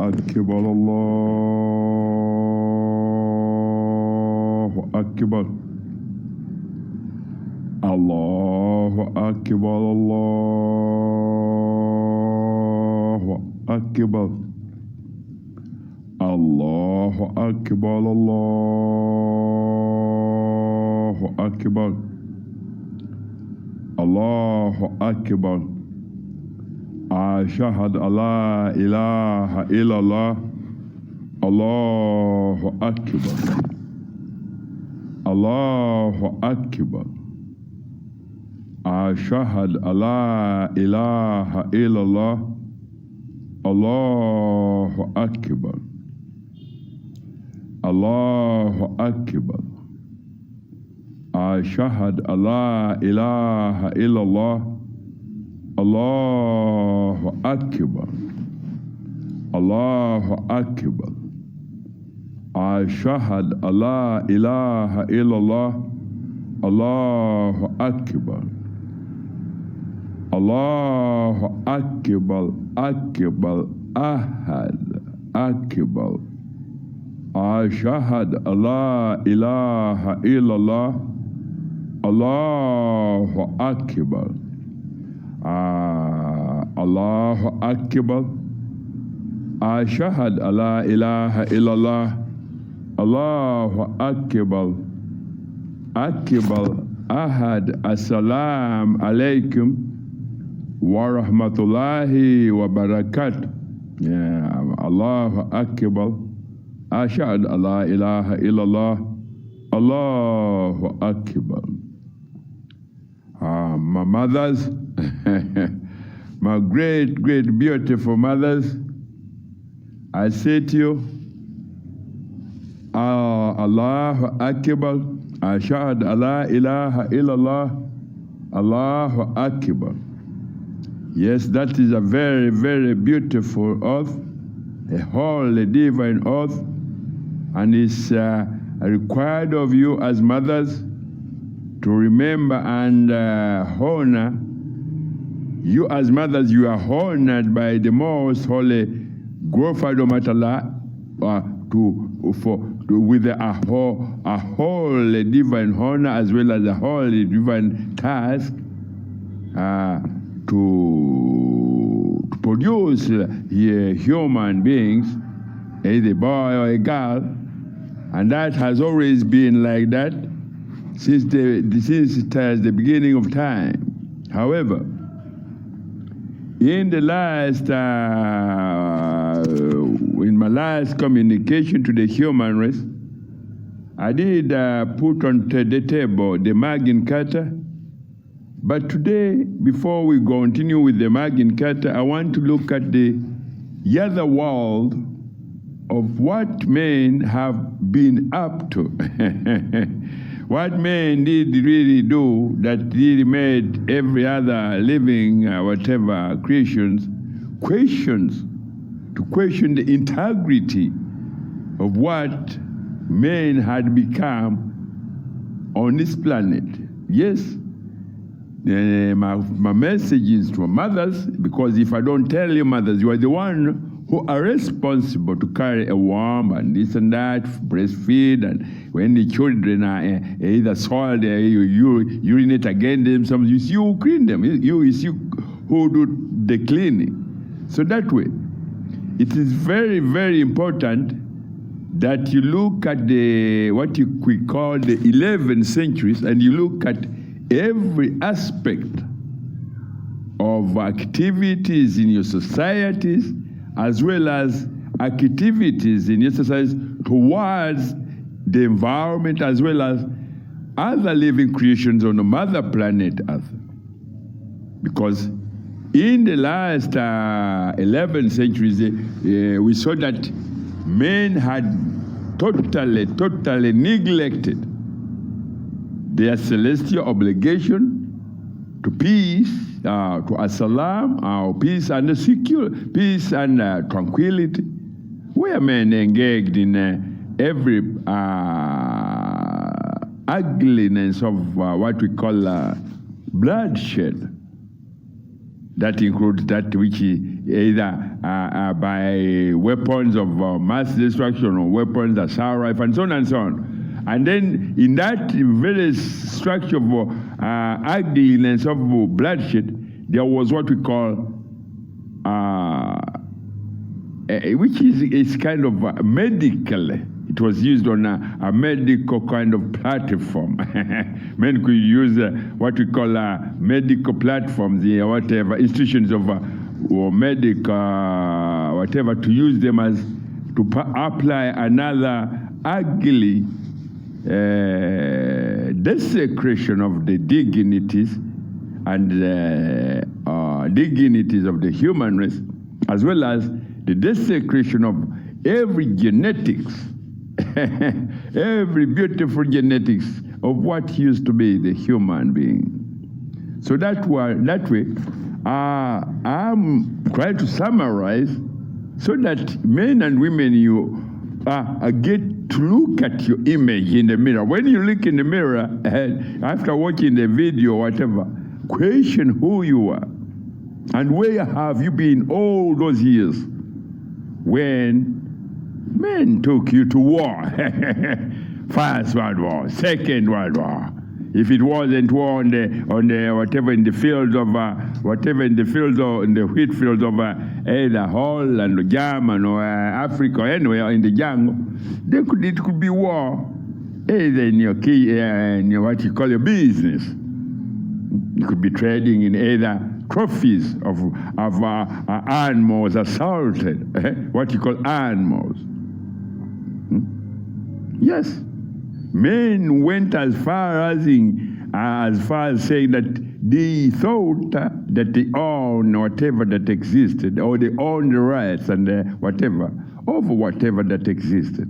أكبر الله أكبر الله أكبر الله أكبر الله أكبر الله أكبر الله أكبر أشهد أن لا إله إلا الله الله أكبر الله أكبر أشهد أن لا إله إلا الله الله أكبر الله أكبر أشهد أن لا إله إلا الله الله أكبر الله أكبر أشهد أن لا إله إلا الله الله أكبر الله أكبر أكبر أحد أكبر أشهد أن لا إله إلا الله الله أكبر الله أكبر أشهد أن لا إله إلا الله الله أكبر أكبر أحد السلام عليكم ورحمة الله وبركاته الله أكبر أشهد أن لا إله إلا الله الله أكبر my mothers my great beautiful mothers, I say to you, Allahu Akbar, Ashhadu an la ilaha illallah, Allahu Akbar. Yes, that is a very beautiful oath, a holy divine oath, and it's required of you as mothers to remember and honor. You as mothers, you are honored by the most holy glorified Almighty Allah with a holy divine honor as well as a holy divine task to produce human beings, either a boy or a girl, and that has always been like that since the beginning of time. However, in the last, in my last communication to the human race, I did put on the table the Magna Carta. But today, before we continue with the Magna Carta, I want to look at the other world of what men have been up to. What men did really do that really made every other living, whatever, creations, to question the integrity of what men had become on this planet. Yes, my message is to mothers, because if I don't tell you mothers, you are the one who are responsible to carry a womb and this and that, breastfeed, and when the children are either soiled, you urinate against them, sometimes you clean them. It's you who do the cleaning. So that way, it is very important that you look at what we call the 11th centuries, and you look at every aspect of activities in your societies, as well as activities in your societies towards the environment, as well as other living creations on the mother planet Earth. Because in the last 11 centuries, we saw that men had totally neglected their celestial obligation to peace, to assalam, peace and peace and tranquility. Where men engaged in every ugliness of what we call bloodshed. That includes that which is either by weapons of mass destruction or weapons of assault and so on and so on. And then in that very structure of ugliness of bloodshed, there was what we call, which is kind of medical. It was used on a medical kind of platform. Men could use what we call medical platforms, whatever, institutions of or medical, whatever, to use them as to apply another ugly desecration of the dignities and dignities of the human race, as well as the desecration of every genetics, every beautiful genetics of what used to be the human being. So that way, I'm trying to summarize so that men and women, you get to look at your image in the mirror. When you look in the mirror, after watching the video or whatever, question who you are and where have you been all those years when men took you to war. First World War, Second World War. If it wasn't war on the whatever in the fields of in the wheat fields of either Holland or German or Africa or anywhere in the jungle, it could be war either in your what you call your business. You could be trading in either trophies of animals assaulted, what you call animals. Yes. Men went as far as saying that they thought that they own whatever that existed, or they own the rights and whatever, over whatever that existed.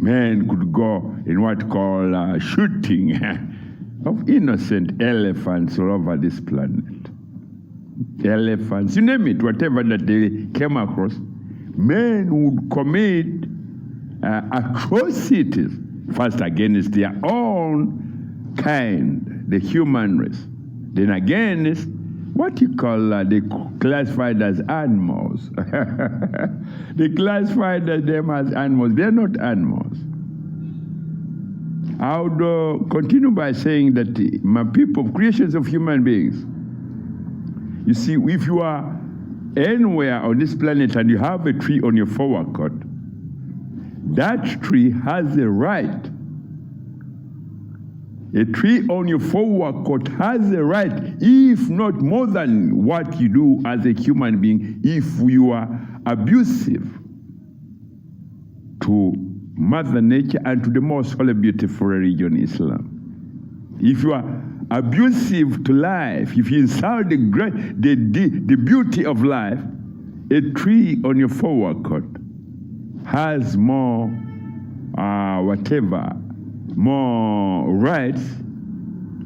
Men could go in what call shooting of innocent elephants all over this planet. Elephants, you name it, whatever that they came across. Men would commit atrocities, first against their own kind, the human race, then against what you call they classified as animals. They classified them as animals. They're not animals. I would continue by saying that my people, creations of human beings, you see, if you are anywhere on this planet and you have a tree on your forecourt, that tree has a right. A tree on your forecourt has a right, if not more than what you do as a human being, if you are abusive to Mother Nature and to the most holy, beautiful religion, Islam. If you are abusive to life, if you insult the beauty of life, a tree on your forecourt has more, more rights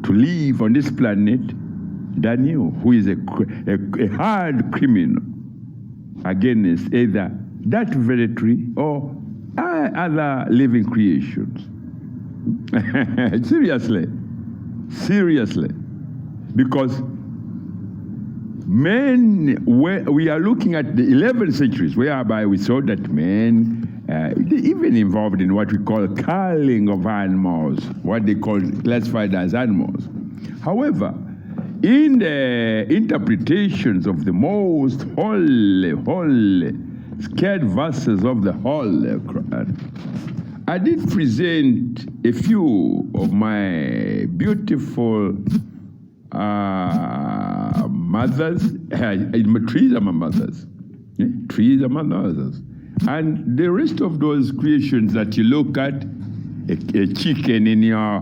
to live on this planet than you, who is a hard criminal against either that very tree or other living creations. Seriously. Because men, we are looking at the 11th centuries, whereby we saw that men, even involved in what we call culling of animals, what they classified as animals. However, in the interpretations of the most holy, scared verses of the Holy Quran, I did present a few of my beautiful mothers. Trees are my mothers. Yeah? Trees are my mothers. And the rest of those creations that you look at, a chicken in your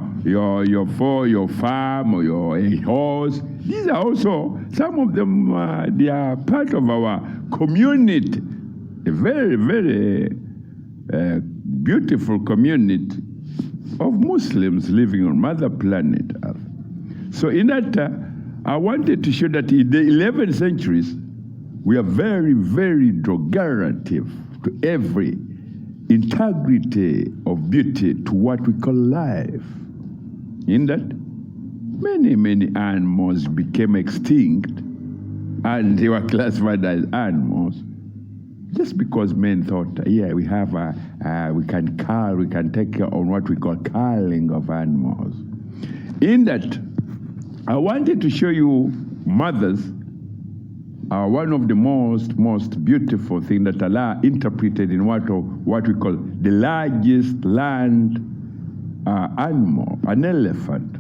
farm or your horse, these are also, some of them, they are part of our community, a very, very beautiful community of Muslims living on Mother Planet Earth. So in that, I wanted to show that in the 11th centuries, we are very, very derogative to every integrity of beauty to what we call life. In that, many, many animals became extinct and they were classified as animals. Just because men thought, yeah, we can take care of what we call culling of animals. In that, I wanted to show you mothers are one of the most beautiful things that Allah interpreted in what we call the largest land animal, an elephant.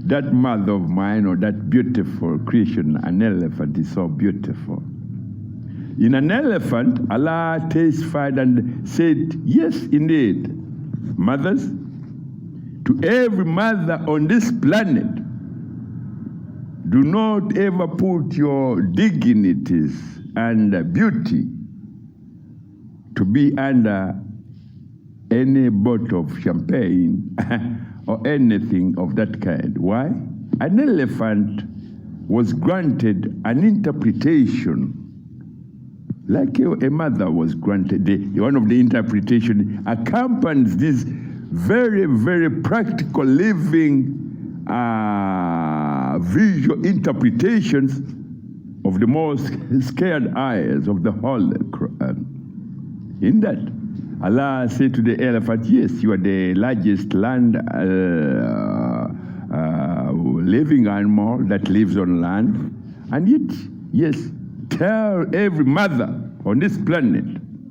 That mother of mine, or that beautiful creation, an elephant, is so beautiful. In an elephant, Allah testified and said, yes, indeed, mothers, to every mother on this planet, do not ever put your dignities and beauty to be under any bottle of champagne or anything of that kind. Why? An elephant was granted an interpretation like a mother was granted. One of the interpretation accompanies these very, very practical living visual interpretations of the most scared eyes of the Holy Quran. In that, Allah said to the elephant, yes, you are the largest land living animal that lives on land. And yet, yes, tell every mother on this planet,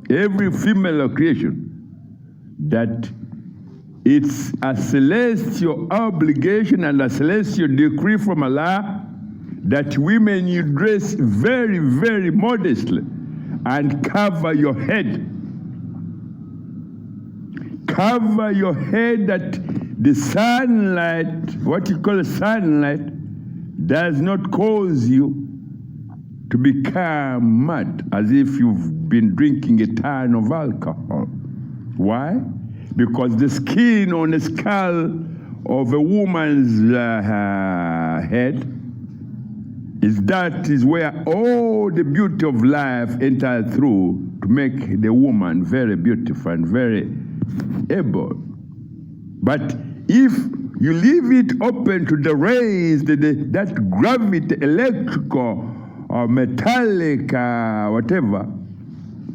every female creation, that it's a celestial obligation and a celestial decree from Allah that women, you dress very, very modestly and cover your head. Cover your head that the sunlight, what you call sunlight, does not cause you to become mad as if you've been drinking a ton of alcohol. Why? Because the skin on the skull of a woman's head is where all the beauty of life enters through to make the woman very beautiful and very able. But if you leave it open to the rays, that gravity, electrical or metallic, whatever,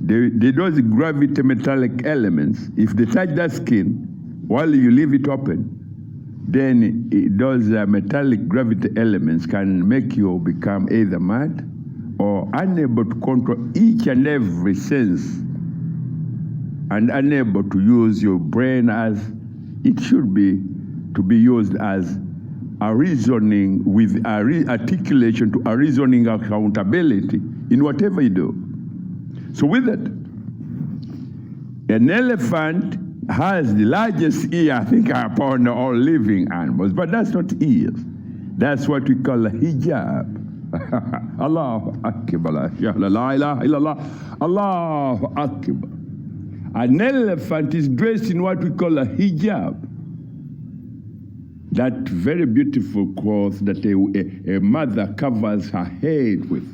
those gravity metallic elements, if they touch that skin while you leave it open, then those metallic gravity elements can make you become either mad or unable to control each and every sense and unable to use your brain as it should be, to be used as a reasoning with articulation to a reasoning accountability in whatever you do. So with it, an elephant has the largest ear, I think, upon all living animals, but that's not ears. That's what we call a hijab. Allahu Akbar, la ilaha illallah, Allahu Akbar. An elephant is dressed in what we call a hijab. That very beautiful cloth that a mother covers her head with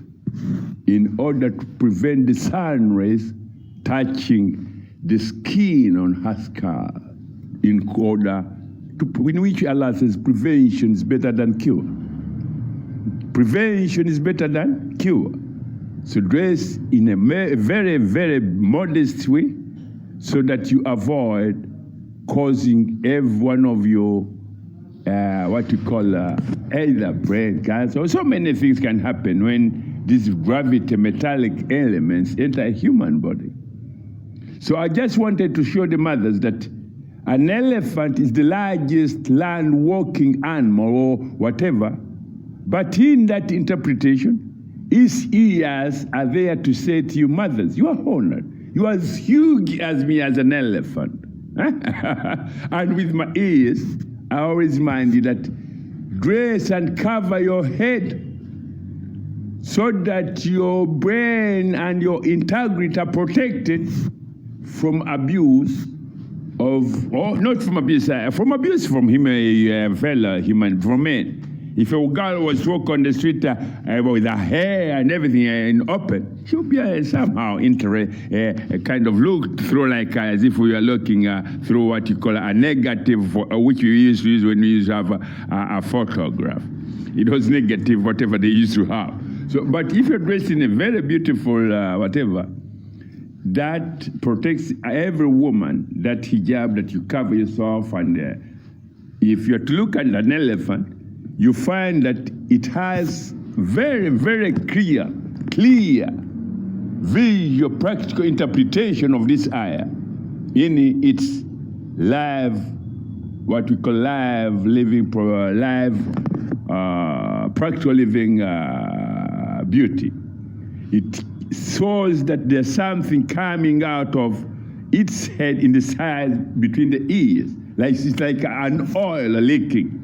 in order to prevent the sun rays touching the skin on her skull, in which Allah says prevention is better than cure. Prevention is better than cure. So dress in a very, very modest way so that you avoid causing every one of your what you call either brain cancer, or so many things can happen when these gravity metallic elements enter a human body. So I just wanted to show the mothers that an elephant is the largest land walking animal or whatever, but in that interpretation, his ears are there to say to you, mothers, you are honored. You are as huge as me as an elephant. And with my ears, I always remind you that dress and cover your head so that your brain and your integrity are protected from abuse from men. If a girl was walking on the street with her hair and everything open, she would be somehow kind of looked through like as if we were looking through what you call a negative, which you used to use when you used to have a photograph. It was negative, whatever they used to have. So, but if you're dressed in a very beautiful whatever, that protects every woman, that hijab, that you cover yourself. And if you're to look at an elephant, you find that it has very, very clear, visual, practical interpretation of this ayah in its live, what we call live living, practical living beauty. It shows that there's something coming out of its head in the side between the ears, like it's like an oil leaking.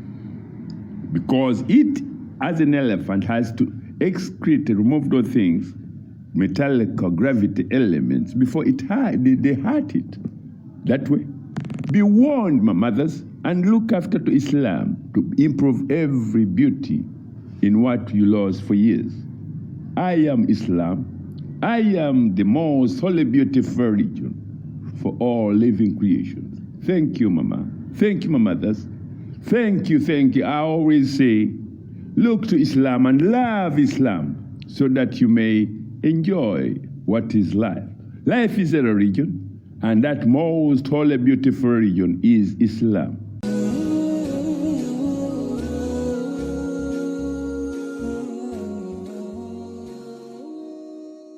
Because it, as an elephant, has to excrete, remove those things, metallic or gravity elements, before they hurt it. That way. Be warned, my mothers, and look after to Islam to improve every beauty in what you lost for years. I am Islam. I am the most holy, beautiful religion for all living creations. Thank you, Mama. Thank you, my mothers. Thank you, thank you. I always say, look to Islam and love Islam so that you may enjoy what is life. Life is a religion, and that most holy, beautiful religion is Islam.